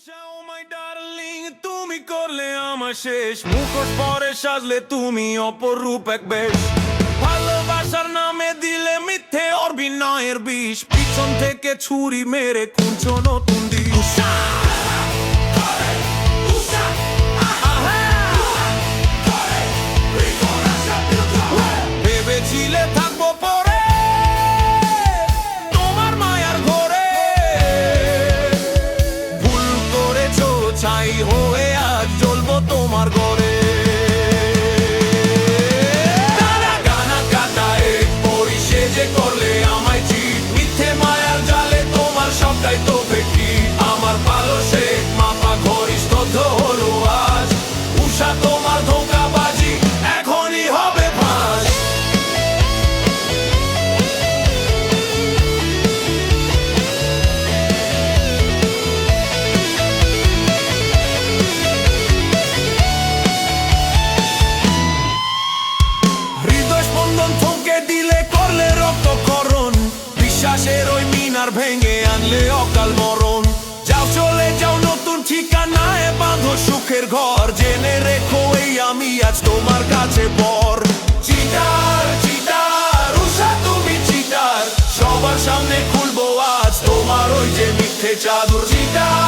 Oh my darling, তুমি করলে আমার শেষ মুখোশ পরে সাজলে তুমি অপরূপ এক বেশ ভালোবাসার নামে দিলে মিথ্যে অভিনয়ের বিষ পিছন থেকে ছুরি মেরে খুঁজছো নতুন দিশ ভেবেছিলে থাকবো পরে তোমার মায়ার ঘরে ভুল করেছো ছাই হয়ে আজ জ্বলবো তোমার ঘরে তারা গানা কাটায় পরিশেষে করলে আমায় চিট মিথ্যে মায়ার জালে তোমার সবটাই তো বেটি আমার ভালো সে মাপা ঘরিষ্ঠ হলো আজ উষা তোমার ধোঁকাবাজি এখনই হবে ফাঁস হৃদয় স্পন্দন থমকে দিলে করলে রক্তক্ষরণ বিশ্বাসের ওই মিনার ভেঙে আনলে অকাল মরণ যাও চলে যাও নতুন ঠিকানায় বাঁধো সুখের ঘর জেনে রেখো এই আমি আজ তোমার কাছে পর চিটার চিটার উষা তুমি চিটার সবার সামনে খুলবো আজ তোমার ওই যে মিথ্যে চাদর চিটার